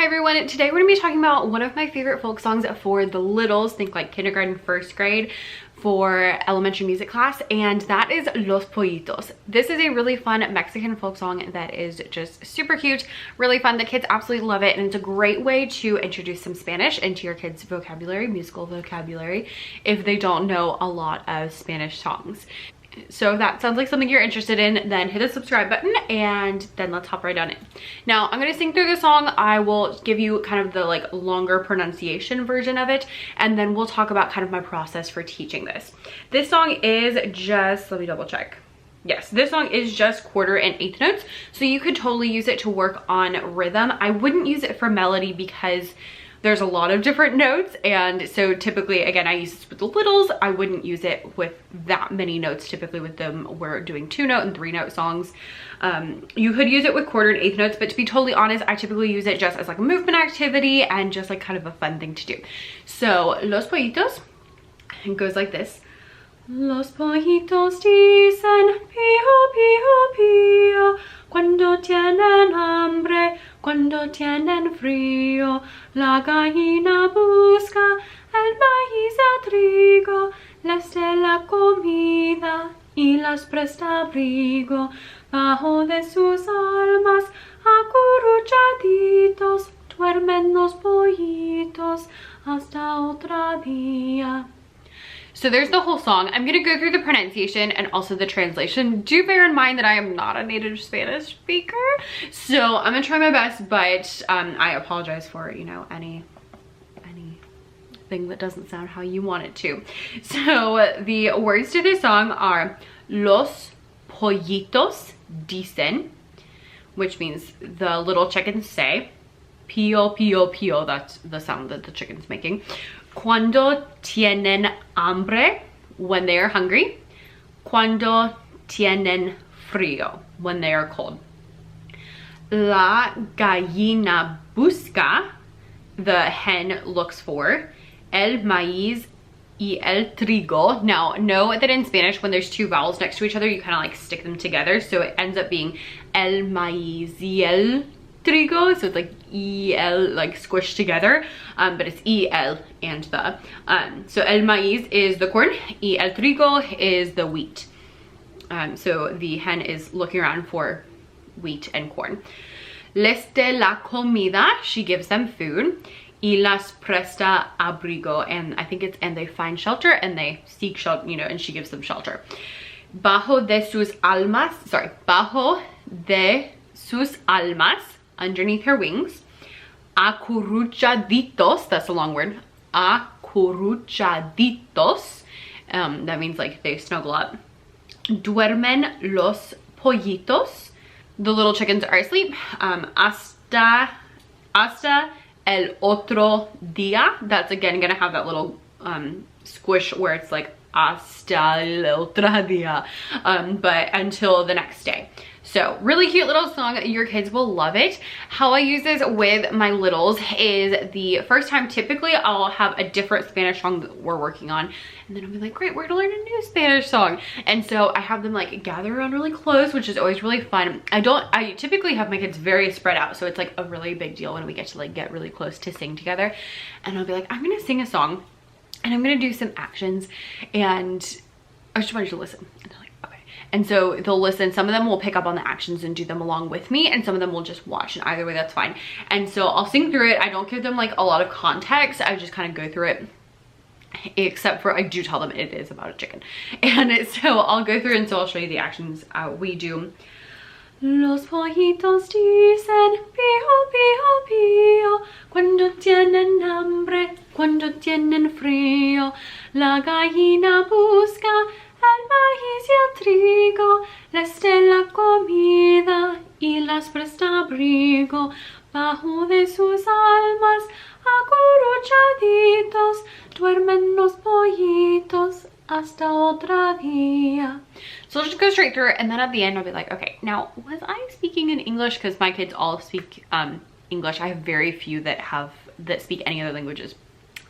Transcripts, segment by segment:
everyone, today we're gonna be talking about one of my favorite folk songs for the littles, think like kindergarten, first grade, for elementary music class, and that is Los Pollitos. This is a really fun Mexican folk song that is just super cute, really fun. The kids absolutely love it, and it's a great way to introduce some Spanish into your kids' vocabulary, musical vocabulary, if they don't know a lot of Spanish songs. So if that sounds like something you're interested in, then hit the subscribe button and then let's hop right on in. Now I'm going to sing through the song. I will give you kind of the like longer pronunciation version of it, and then we'll talk about kind of my process for teaching this. This song is just, let me double check. Yes, this song is just quarter and eighth notes, so you could totally use it to work on rhythm. I wouldn't use it for melody because there's a lot of different notes, and so typically, again, I use this with the littles. I wouldn't use it with that many notes. Typically with them, we're doing 2-note and 3-note songs. You could use it with quarter and eighth notes, but to be totally honest, I typically use it just as like a movement activity and just like kind of a fun thing to do. So Los Pollitos, it goes like this. Los pollitos dicen pío, pío, pío, cuando tienen hambre, cuando tienen frío. La gallina busca el maíz y trigo, les da la comida y las presta abrigo. Bajo de sus almas acurruchaditos, duermen los pollitos hasta otro día. So there's the whole song. I'm gonna go through the pronunciation and also the translation. Do bear in mind that I am not a native Spanish speaker, so I'm gonna try my best, but I apologize for, you know, anything that doesn't sound how you want it to. So the words to this song are Los pollitos dicen, which means the little chickens say. Pío, pío, pío, that's the sound that the chicken's making. Cuando tienen hambre, when they are hungry. Cuando tienen frío, when they are cold. La gallina busca, the hen looks for. El maíz y el trigo. Now, know that in Spanish, when there's two vowels next to each other, you kind of like stick them together. So it ends up being el maíz y el trigo, so it's like el like squished together, but it's el and the. So el maíz is the corn, y el trigo is the wheat. So the hen is looking around for wheat and corn. Les de la comida, she gives them food, y las presta abrigo, and I think it's and they find shelter and they seek shelter, you know, and she gives them shelter. Bajo de sus almas, sorry, bajo de sus almas, underneath her wings. Acurruchaditos, that's a long word. Acurruchaditos, that means like they snuggle up. Duermen los pollitos, the little chickens are asleep. Hasta el otro día, that's again gonna have that little squish where it's like hasta el otro día, but until the next day. So really cute little song. Your kids will love it. How I use this with my littles is the first time, typically I'll have a different Spanish song that we're working on, and then I'll be like, great, we're gonna learn a new Spanish song. And so I have them like gather around really close, which is always really fun. I typically have my kids very spread out, so it's like a really big deal when we get to like get really close to sing together. And I'll be like, I'm gonna sing a song and I'm gonna do some actions, and I just want you to listen. And they're like, okay. And so they'll listen. Some of them will pick up on the actions and do them along with me, and some of them will just watch, and either way that's fine. And so I'll sing through it. I don't give them like a lot of context. I just kind of go through it, except for I do tell them it is about a chicken. And so I'll go through, and so I'll show you the actions we do. Los pollitos dicen pío, pío, pío, cuando tienen hambre, cuando tienen frío. La gallina busca el maíz y el trigo, les da la comida y las presta abrigo. Bajo de sus almas acurruchaditos, duermen los pollitos hasta otro día. So I'll just go straight through it, and then at the end I'll be like, okay, now was I speaking in English? Because my kids all speak English. I have very few that speak any other languages.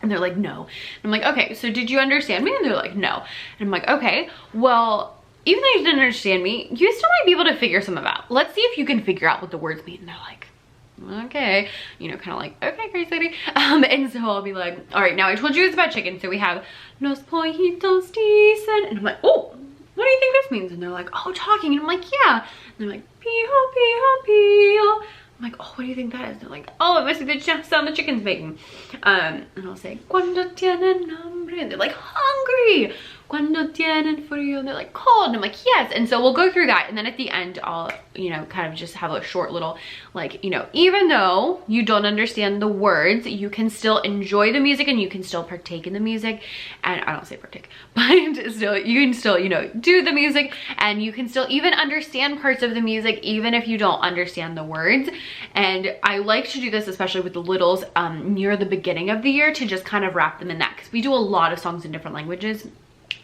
And they're like, no. And I'm like, okay, so did you understand me? And they're like, no. And I'm like, okay, well, even though you didn't understand me, you still might be able to figure some of out. Let's see if you can figure out what the words mean. And they're like, okay, you know, kind of like, okay, crazy lady. And so I'll be like, all right, now I told you it's about chicken. So we have los pollitos dicen, and I'm like, oh, what do you think this means? And they're like, oh, talking. And I'm like, yeah. And they're like, pio, pio, pio. I'm like, oh, what do you think that is? They're like, oh, it must be the sound the chicken's making. And I'll say, cuando tienen hambre. And they're like, hungry. Cuando tienen frío. And they're like, cold. And I'm like, yes. And so we'll go through that. And then at the end, I'll, you know, kind of just have a short little, like, you know, even though you don't understand the words, you can still enjoy the music and you can still partake in the music. And I don't say partake, but still, you can still, you know, do the music, and you can still even understand parts of the music, even if you don't understand the words. And I like to do this, especially with the littles, near the beginning of the year, to just kind of wrap them in that, because we do a lot of songs in different languages.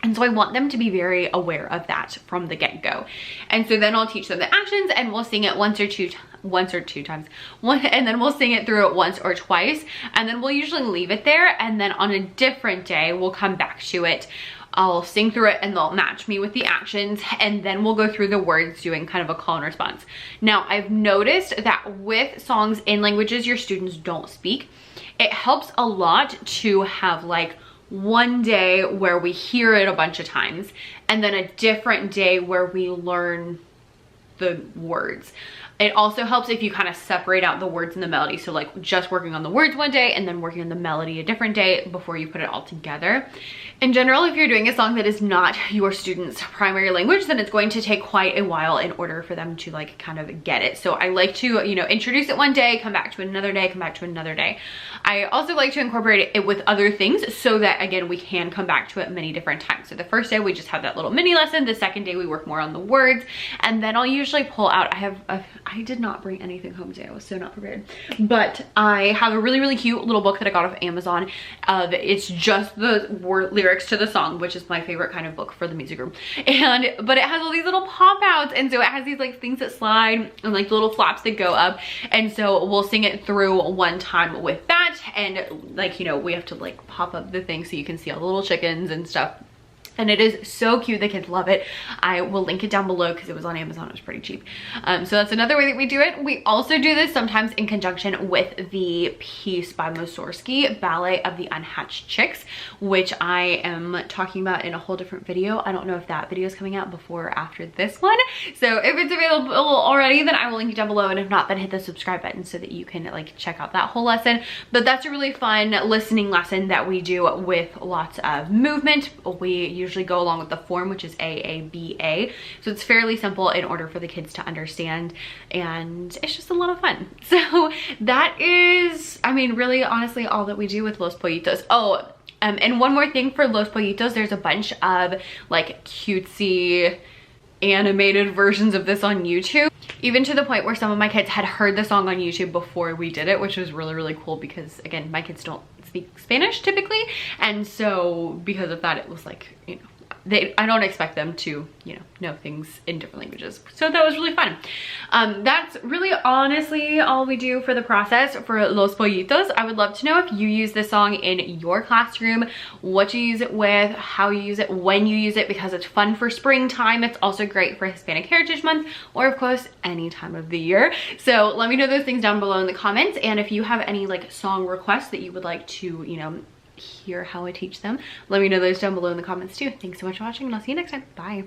And so I want them to be very aware of that from the get-go. And so then I'll teach them the actions, and we'll sing it once or two times, and then we'll sing it through it once or twice. And then we'll usually leave it there. And then on a different day, we'll come back to it. I'll sing through it and they'll match me with the actions, and then we'll go through the words doing kind of a call and response. Now, I've noticed that with songs in languages your students don't speak, it helps a lot to have like one day where we hear it a bunch of times, and then a different day where we learn the words. It also helps if you kind of separate out the words and the melody. So like just working on the words one day and then working on the melody a different day before you put it all together. In general, if you're doing a song that is not your student's primary language, then it's going to take quite a while in order for them to like kind of get it. So I like to, you know, introduce it one day, come back to another day, come back to another day. I also like to incorporate it with other things so that, again, we can come back to it many different times. So the first day we just have that little mini lesson. The second day we work more on the words, and then I'll usually pull out, I did not bring anything home today. I was so not prepared, but I have a really, really cute little book that I got off Amazon. It's just the lyrics to the song, which is my favorite kind of book for the music room. But it has all these little pop outs, and so it has these like things that slide and like little flaps that go up, and so we'll sing it through one time with that. And like, you know, we have to like pop up the thing so you can see all the little chickens and stuff. And it is so cute. The kids love it. I will link it down below because it was on Amazon. It was pretty cheap. So that's another way that we do it. We also do this sometimes in conjunction with the piece by Mussorgsky, Ballet of the Unhatched Chicks, which I am talking about in a whole different video. I don't know if that video is coming out before or after this one. So if it's available already, then I will link it down below. And if not, then hit the subscribe button so that you can like check out that whole lesson. But that's a really fun listening lesson that we do with lots of movement. We usually go along with the form, which is AABA. So it's fairly simple in order for the kids to understand, and it's just a lot of fun. So that is, I mean, really honestly all that we do with Los Pollitos. Oh, and one more thing for Los Pollitos, there's a bunch of like cutesy animated versions of this on YouTube, even to the point where some of my kids had heard the song on YouTube before we did it, which was really, really cool because, again, my kids don't speak Spanish typically, and so because of that, it was like, you know, I don't expect them to, you know things in different languages. So that was really fun. That's really honestly all we do for the process for Los Pollitos. I would love to know if you use this song in your classroom, what you use it with, how you use it, when you use it, because it's fun for springtime. It's also great for Hispanic Heritage Month, or of course, any time of the year. So let me know those things down below in the comments. And if you have any like song requests that you would like to, you know, hear how I teach them, let me know those down below in the comments too. Thanks so much for watching, and I'll see you next time. Bye.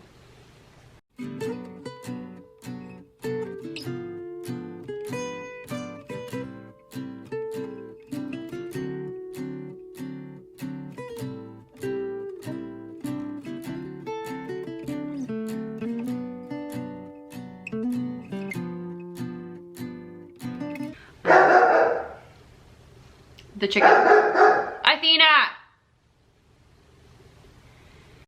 The chicken. Athena!